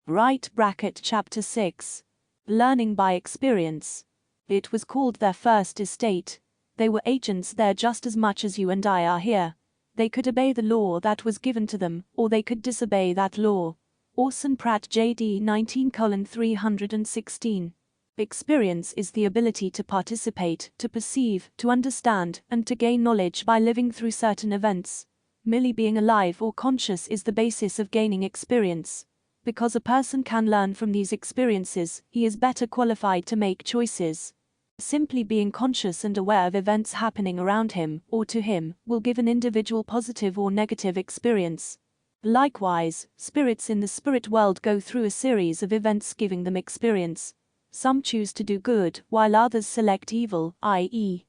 Right bracket Chapter 6. Learning by experience. It was called their first estate. They were agents there just as much as you and I are here. They could obey the law that was given to them, or they could disobey that law. Orson Pratt, J.D. 19:316. Experience is the ability to participate, to perceive, to understand, and to gain knowledge by living through certain events. Merely being alive or conscious is the basis of gaining experience. Because a person can learn from these experiences, he is better qualified to make choices. Simply being conscious and aware of events happening around him, or to him, will give an individual positive or negative experience. Likewise, spirits in the spirit world go through a series of events giving them experience. Some choose to do good, while others select evil, i.e.,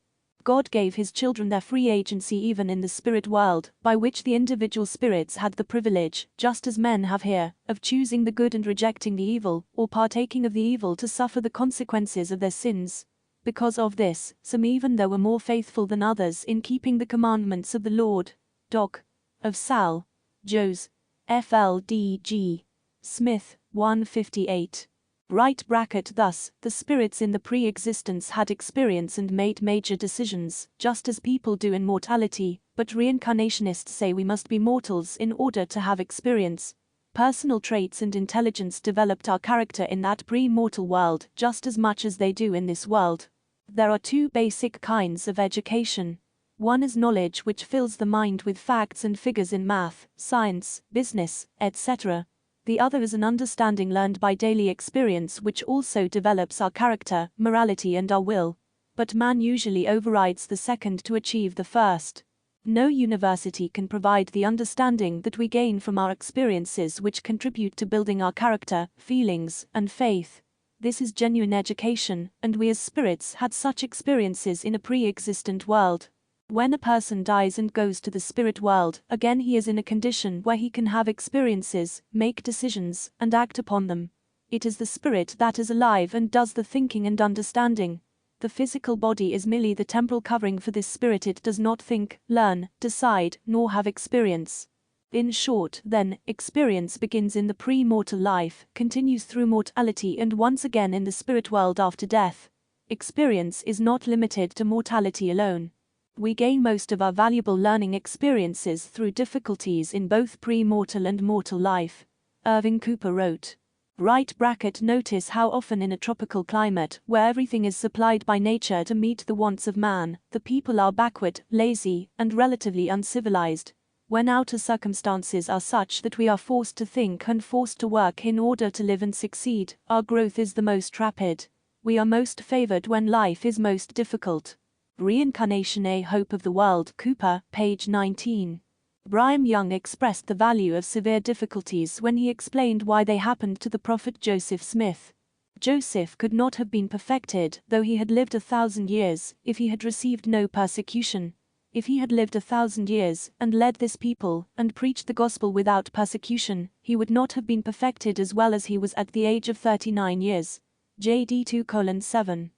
God gave his children their free agency even in the spirit world, by which the individual spirits had the privilege, just as men have here, of choosing the good and rejecting the evil, or partaking of the evil to suffer the consequences of their sins. Because of this, some even there were more faithful than others in keeping the commandments of the Lord. Doc. Of Sal. Jos. FLDG. Smith, 158. Right bracket Thus, the spirits in the pre-existence had experience and made major decisions, just as people do in mortality, but reincarnationists say we must be mortals in order to have experience. Personal traits and intelligence developed our character in that pre-mortal world just as much as they do in this world. There are two basic kinds of education. One is knowledge, which fills the mind with facts and figures in math, science, business, etc. The other is an understanding learned by daily experience, which also develops our character, morality and our will. But man usually overrides the second to achieve the first. No university can provide the understanding that we gain from our experiences which contribute to building our character, feelings, and faith. This is genuine education, and we as spirits had such experiences in a pre-existent world. When a person dies and goes to the spirit world, again he is in a condition where he can have experiences, make decisions, and act upon them. It is the spirit that is alive and does the thinking and understanding. The physical body is merely the temporal covering for this spirit. It does not think, learn, decide, nor have experience. In short, then, experience begins in the pre-mortal life, continues through mortality and once again in the spirit world after death. Experience is not limited to mortality alone. We gain most of our valuable learning experiences through difficulties in both pre-mortal and mortal life. Irving Cooper wrote. Right bracket Notice how often in a tropical climate, where everything is supplied by nature to meet the wants of man, the people are backward, lazy, and relatively uncivilized. When outer circumstances are such that we are forced to think and forced to work in order to live and succeed, our growth is the most rapid. We are most favored when life is most difficult. Reincarnation, a Hope of the World, Cooper, page 19. Brigham Young expressed the value of severe difficulties when he explained why they happened to the prophet Joseph Smith. Joseph could not have been perfected, though he had lived 1,000 years, if he had received no persecution. If he had lived 1,000 years, and led this people, and preached the gospel without persecution, he would not have been perfected as well as he was at the age of 39 years. J.D. 2:7.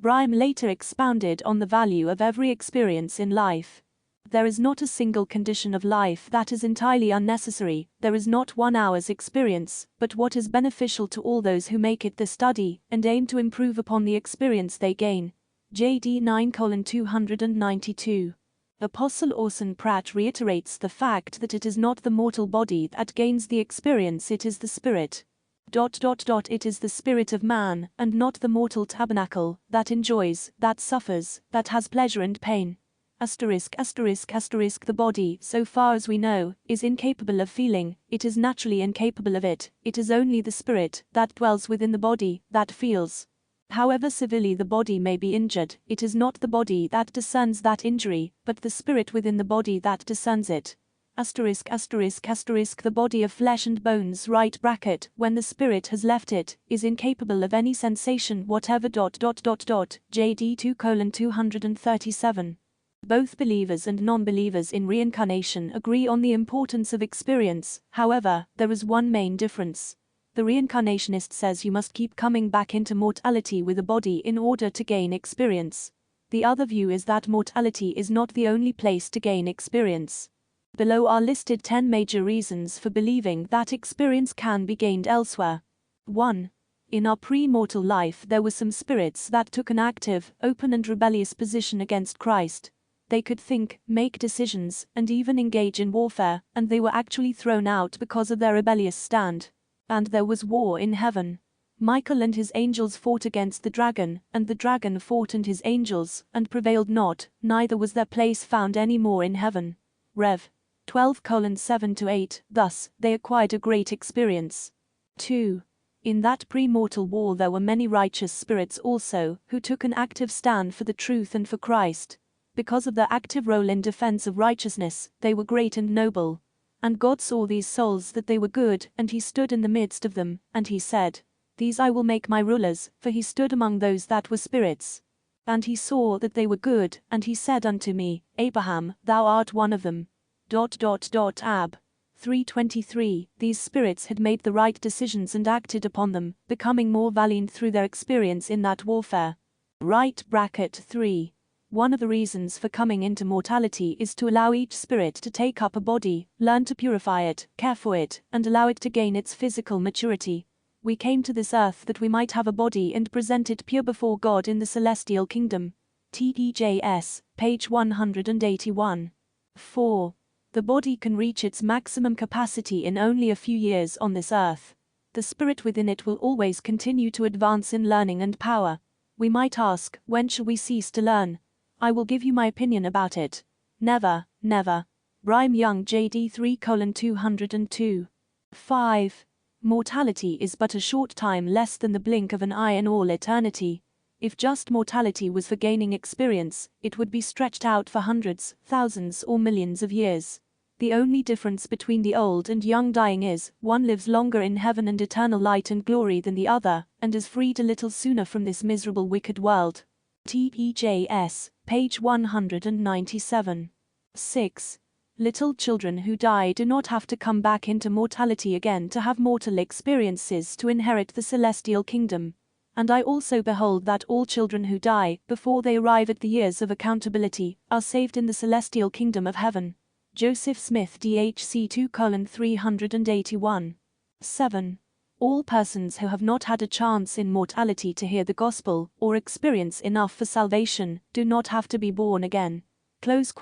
Brigham later expounded on the value of every experience in life. There is not a single condition of life that is entirely unnecessary, there is not 1 hour's experience, but what is beneficial to all those who make it the study, and aim to improve upon the experience they gain. J.D. 9:292. Apostle Orson Pratt reiterates the fact that it is not the mortal body that gains the experience, it is the spirit. It is the spirit of man, and not the mortal tabernacle, that enjoys, that suffers, that has pleasure and pain. The body, so far as we know, is incapable of feeling, it is naturally incapable of it, it is only the spirit, that dwells within the body, that feels. However severely the body may be injured, it is not the body that discerns that injury, but the spirit within the body that discerns it. The body of flesh and bones, right bracket, when the spirit has left it, is incapable of any sensation whatever. J.D. 2:237. Both believers and non-believers in reincarnation agree on the importance of experience. However, there is one main difference. The reincarnationist says you must keep coming back into mortality with a body in order to gain experience. The other view is that mortality is not the only place to gain experience. Below are listed 10 major reasons for believing that experience can be gained elsewhere. 1. In our pre-mortal life there were some spirits that took an active, open and rebellious position against Christ. They could think, make decisions, and even engage in warfare, and they were actually thrown out because of their rebellious stand. And there was war in heaven. Michael and his angels fought against the dragon, and the dragon fought and his angels, and prevailed not, neither was their place found any more in heaven. Rev. 12:7-8. Thus, they acquired a great experience. 2. In that pre-mortal war there were many righteous spirits also, who took an active stand for the truth and for Christ. Because of their active role in defense of righteousness, they were great and noble. And God saw these souls that they were good, and he stood in the midst of them, and he said, These I will make my rulers, for he stood among those that were spirits. And he saw that they were good, and he said unto me, Abraham, thou art one of them. Ab. 3:23. These spirits had made the right decisions and acted upon them, becoming more valiant through their experience in that warfare. 3. One of the reasons for coming into mortality is to allow each spirit to take up a body, learn to purify it, care for it, and allow it to gain its physical maturity. We came to this earth that we might have a body and present it pure before God in the celestial kingdom. TEJS, page 181. 4. The body can reach its maximum capacity in only a few years on this earth. The spirit within it will always continue to advance in learning and power. We might ask, when shall we cease to learn? I will give you my opinion about it. Never, never. Brigham Young JD 3:202. 5. Mortality is but a short time, less than the blink of an eye in all eternity. If just mortality was for gaining experience, it would be stretched out for hundreds, thousands or millions of years. The only difference between the old and young dying is, one lives longer in heaven and eternal light and glory than the other, and is freed a little sooner from this miserable wicked world. TEJS, page 197. 6. Little children who die do not have to come back into mortality again to have mortal experiences to inherit the celestial kingdom. And I also behold that all children who die, before they arrive at the years of accountability, are saved in the celestial kingdom of heaven. Joseph Smith DHC 2:381. 7. All persons who have not had a chance in mortality to hear the gospel, or experience enough for salvation, do not have to be born again. There is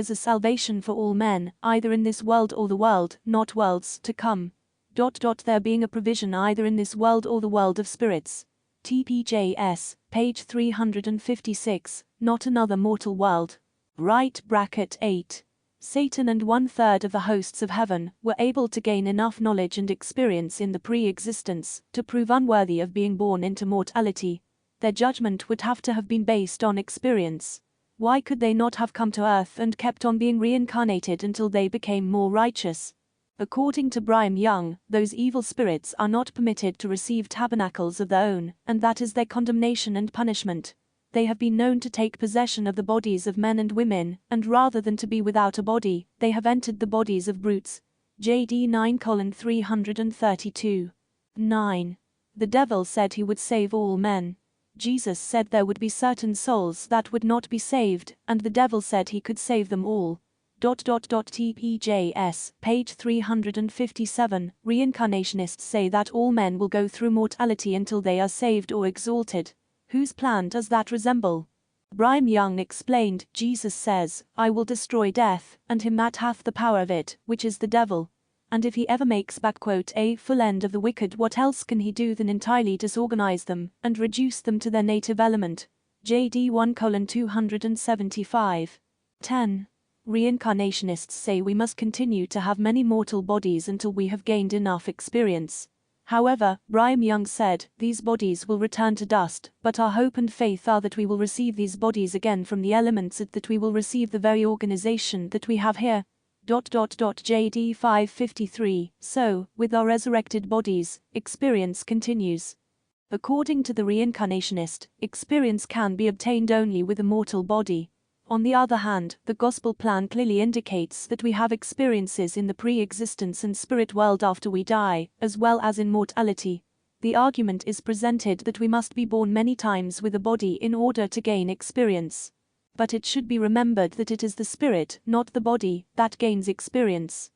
a salvation for all men, either in this world or the world, not worlds to come. There being a provision either in this world or the world of spirits. TPJS, page 356, not another mortal world. 8. Satan and 1/3 of the hosts of heaven were able to gain enough knowledge and experience in the pre-existence to prove unworthy of being born into mortality. Their judgment would have to have been based on experience. Why could they not have come to earth and kept on being reincarnated until they became more righteous? According to Brigham Young, those evil spirits are not permitted to receive tabernacles of their own, and that is their condemnation and punishment. They have been known to take possession of the bodies of men and women, and rather than to be without a body, they have entered the bodies of brutes. JD 9:332. 9. The devil said he would save all men. Jesus said there would be certain souls that would not be saved, and the devil said he could save them all. TPJS, page 357. Reincarnationists say that all men will go through mortality until they are saved or exalted. Whose plan does that resemble? Brigham Young explained, Jesus says, I will destroy death, and him that hath the power of it, which is the devil. And if he ever makes a full end of the wicked, what else can he do than entirely disorganize them, and reduce them to their native element? JD 1:275. 10. Reincarnationists say we must continue to have many mortal bodies until we have gained enough experience. However, Brigham Young said, these bodies will return to dust, but our hope and faith are that we will receive these bodies again from the elements, that we will receive the very organization that we have here. JD 553. So, with our resurrected bodies, experience continues. According to the reincarnationist, experience can be obtained only with a mortal body. On the other hand, the gospel plan clearly indicates that we have experiences in the pre-existence and spirit world after we die, as well as in mortality. The argument is presented that we must be born many times with a body in order to gain experience. But it should be remembered that it is the spirit, not the body, that gains experience.